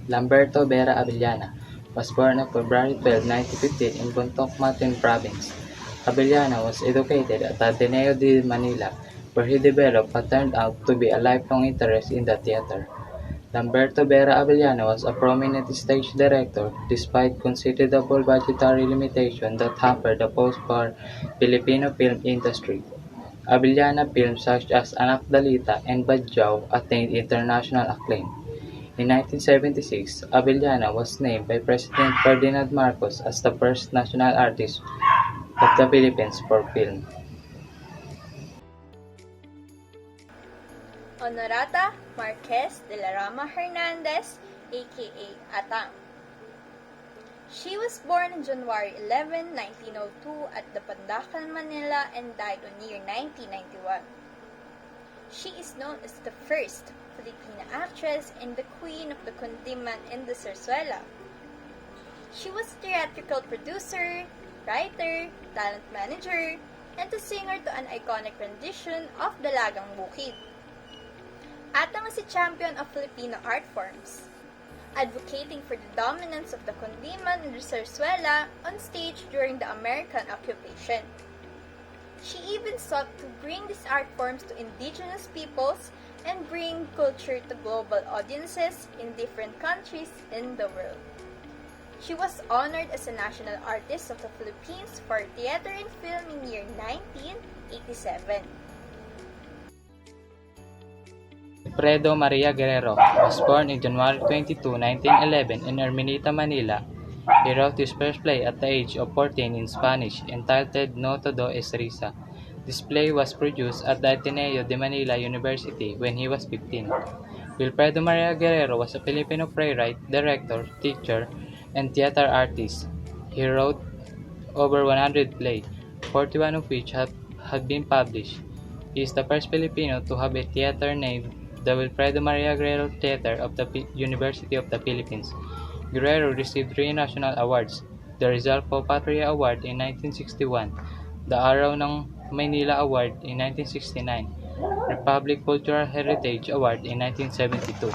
Lamberto Vera Avellana was born on February 12, 1915 in Bontoc Mountain Province. Avellana was educated at Ateneo de Manila, where he developed what turned out to be a lifelong interest in the theater. Lamberto Vera Avellana was a prominent stage director despite considerable budgetary limitations that hampered the post-war Filipino film industry. Avellana films such as Anak Dalita and Badjao attained international acclaim. In 1976, Avellana was named by President Ferdinand Marcos as the first national artist of the Philippines for film. Honorata Marquez de la Rama Hernandez, aka Atang. She was born on January 11, 1902 at the Pandacan, Manila and died on year 1991. She is known as the first Filipina actress and the queen of the condiman and the zarzuela. She was a theatrical producer, writer, talent manager, and the singer to an iconic rendition of Dalagang Bukid. Atang is a champion of Filipino art forms, advocating for the dominance of the condiman and the zarzuela on stage during the American occupation. She even sought to bring these art forms to indigenous peoples and bring culture to global audiences in different countries in the world. She was honored as a National Artist of the Philippines for theater and film in year 1987. Alfredo Maria Guerrero was born on January 22, 1911 in Erminita, Manila. He wrote his first play at the age of 14 in Spanish, entitled No Todo es Risa. This play was produced at the Ateneo de Manila University when he was 15. Wilfredo Maria Guerrero was a Filipino playwright, director, teacher, and theater artist. He wrote over 100 plays, 41 of which had been published. He is the first Filipino to have a theater named the Wilfredo Maria Guerrero Theater of the University of the Philippines. Guerrero received three national awards: the Rizal Patria Award in 1961, the Araw ng Maynila Award in 1969, Republic Cultural Heritage Award in 1972.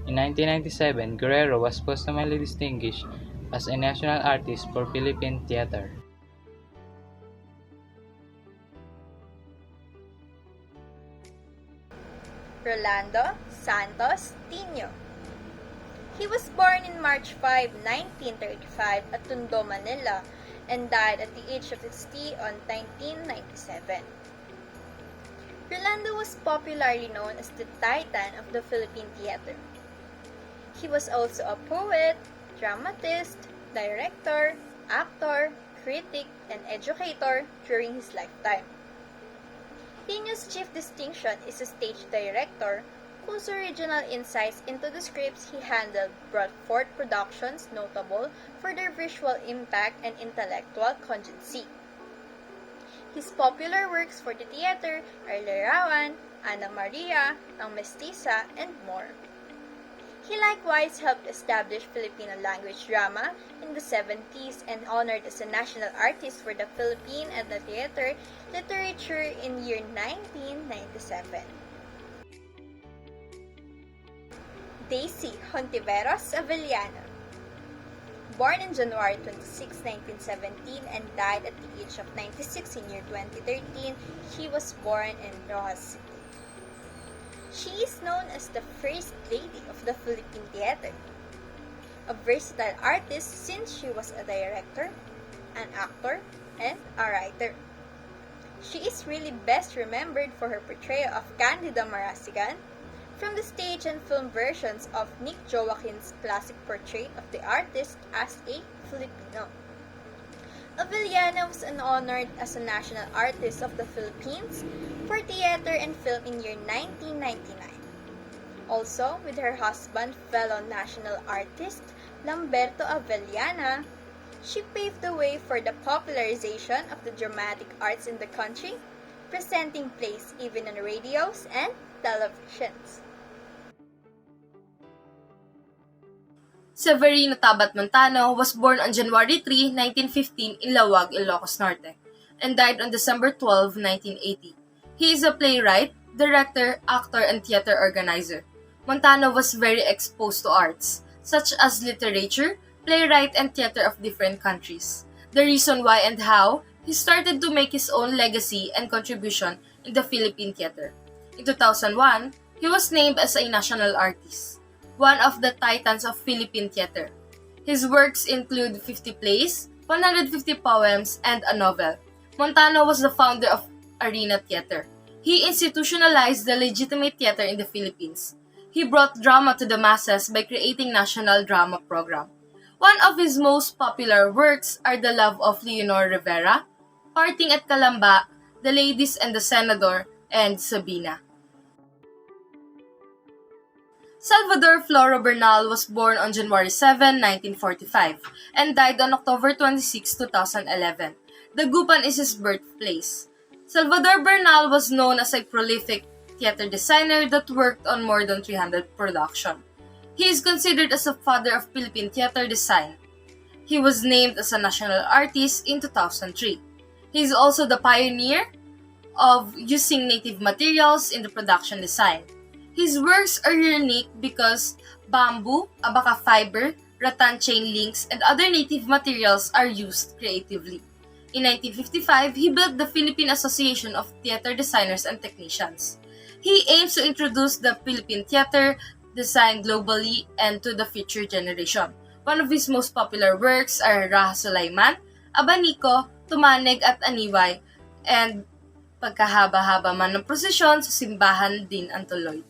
In 1997, Guerrero was posthumously distinguished as a national artist for Philippine theater. Rolando Santos Tino. He was born in March 5, 1935 at Tondo, Manila and died at the age of 60 on 1997. Rolando was popularly known as the Titan of the Philippine theater. He was also a poet, dramatist, director, actor, critic, and educator during his lifetime. Tino's chief distinction is a stage director whose original insights into the scripts he handled brought forth productions notable for their visual impact and intellectual cogency. His popular works for the theater are Larawan, Ana Maria, Ang Mestiza, and more. He likewise helped establish Filipino language drama in the 70s and honored as a national artist for the Philippine and the theater literature in year 1997. Daisy Hontiveros Avellana. Born on January 26, 1917 and died at the age of 96 in year 2013, she was born in Rojas City. She is known as the First Lady of the Philippine Theater, a versatile artist since she was a director, an actor, and a writer. She is really best remembered for her portrayal of Candida Marasigan from the stage and film versions of Nick Joaquin's classic portrait of the artist as a Filipino. Avellana was honored as a National Artist of the Philippines for theater and film in year 1999. Also, with her husband, fellow national artist Lamberto Avellana, she paved the way for the popularization of the dramatic arts in the country, presenting plays even on radios and televisions. Severino Tabat Montano was born on January 3, 1915 in Lawag, Ilocos Norte, and died on December 12, 1980. He is a playwright, director, actor, and theater organizer. Montano was very exposed to arts, such as literature, playwright, and theater of different countries. The reason why and how he started to make his own legacy and contribution in the Philippine theater. In 2001, he was named as a national artist, one of the titans of Philippine theater. His works include 50 plays, 150 poems, and a novel. Montano was the founder of Arena Theater. He institutionalized the legitimate theater in the Philippines. He brought drama to the masses by creating national drama program. One of his most popular works are The Love of Leonor Rivera, Parting at Calamba, The Ladies and the Senador, and Sabina. Salvador Floro Bernal was born on January 7, 1945, and died on October 26, 2011. Dagupan is his birthplace. Salvador Bernal was known as a prolific theater designer that worked on more than 300 productions. He is considered as a father of Philippine theater design. He was named as a national artist in 2003. He is also the pioneer of using native materials in the production design. His works are unique because bamboo, abaca fiber, rattan chain links, and other native materials are used creatively. In 1955, he built the Philippine Association of Theater Designers and Technicians. He aims to introduce the Philippine theater design globally and to the future generation. One of his most popular works are Raha Sulaiman, Abanico, Tumanig at Aniway, and pagkahaba-haba man ng prosesyon sa simbahan din ang tuloy.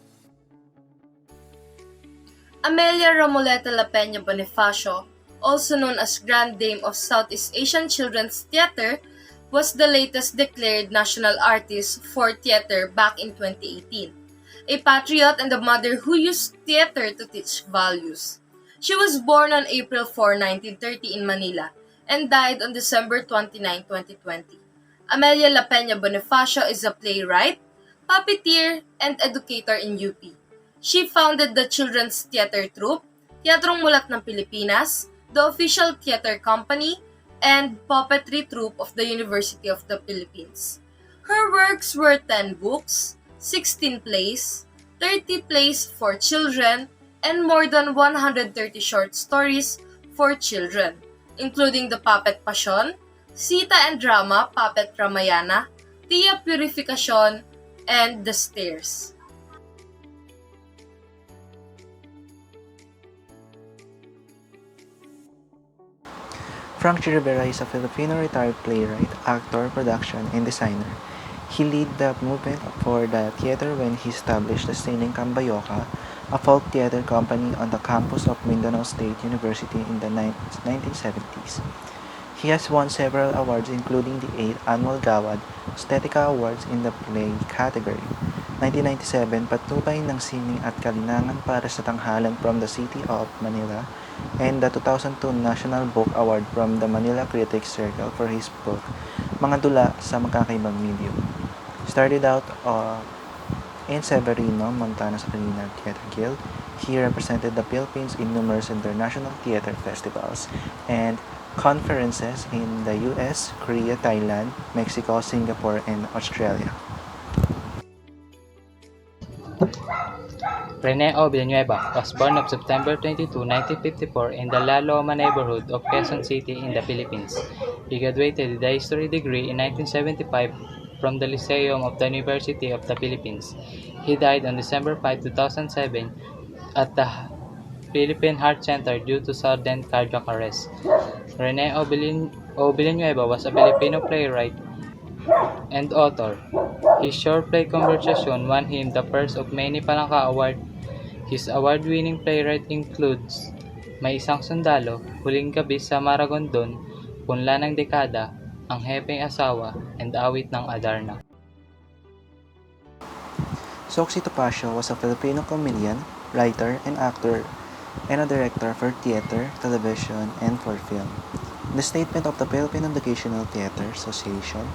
Amelia Ramoleta La Peña Bonifacio, also known as Grand Dame of Southeast Asian Children's Theater, was the latest declared national artist for theater back in 2018. A patriot and a mother who used theater to teach values. She was born on April 4, 1930 in Manila and died on December 29, 2020. Amelia La Peña Bonifacio is a playwright, puppeteer, and educator in UP. She founded the Children's Theater Troupe, Teatrong Mulat ng Pilipinas, the official theater company, and puppetry troupe of the University of the Philippines. Her works were 10 books, 16 plays, 30 plays for children, and more than 130 short stories for children, including The Puppet Passion, Sita and Drama, Puppet Ramayana, Tia Purificacion, and The Stairs. Frank G. Rivera is a Filipino retired playwright, actor, production, and designer. He led the movement for the theater when he established the Sining Cambayoca, a folk theater company on the campus of Mindanao State University in the 1970s. He has won several awards including the 8th Annual Gawad Estetica Awards in the play category. 1997, Patnubay ng Sining at Kalinangan para sa Tanghalan from the City of Manila, and the 2002 National Book Award from the Manila Critics Circle for his book, Mga Dula sa Magkakaibang Medium. Started out in Severino, Montana sa Philippine Theater Guild. He represented the Philippines in numerous international theater festivals and conferences in the US, Korea, Thailand, Mexico, Singapore, and Australia. Rene O. Villanueva was born on September 22, 1954 in the La Loma neighborhood of Quezon City in the Philippines. He graduated with a history degree in 1975 from the Lyceum of the University of the Philippines. He died on December 5, 2007 at the Philippine Heart Center due to sudden cardiac arrest. Rene O. Villanueva was a Filipino playwright and author. His short play Conversation won him the first of many Palangka Award. His award-winning playwright includes May Isang Sundalo, Huling Gabi sa Maragondon, Punla ng Dekada, Ang Hepeng Asawa, and Awit ng Adarna. Soxy Topacio was a Filipino comedian, writer, and actor, and a director for theater, television, and for film. In the statement of the Philippine Educational Theater Association,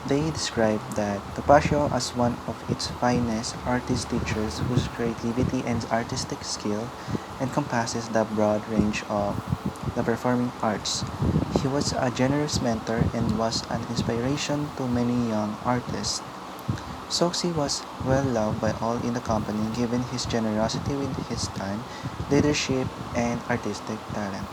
they describe that Topacio as one of its finest artist teachers whose creativity and artistic skill encompasses the broad range of the performing arts. He was a generous mentor and was an inspiration to many young artists. Soxy was well loved by all in the company given his generosity with his time, leadership, and artistic talent.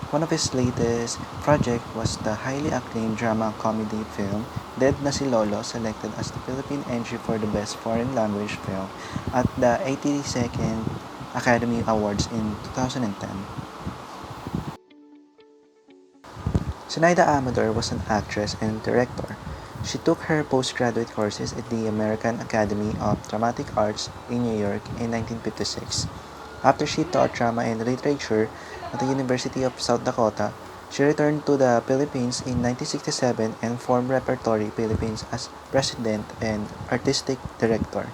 One of his latest projects was the highly acclaimed drama comedy film Dead na si Lolo, selected as the Philippine entry for the Best Foreign Language Film at the 82nd Academy Awards in 2010. Zenaida Amador was an actress and director. She took her postgraduate courses at the American Academy of Dramatic Arts in New York in 1956. After she taught drama and literature at the University of South Dakota, she returned to the Philippines in 1967 and formed Repertory Philippines as president and artistic director.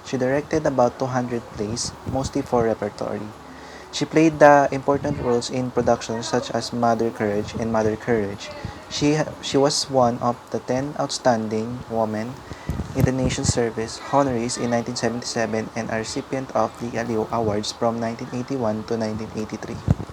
She directed about 200 plays, mostly for repertory. She played the important roles in productions such as Mother Courage and Mother Courage. She was one of the 10 outstanding women in the nation's service honorees in 1977 and a recipient of the Aliw Awards from 1981 to 1983.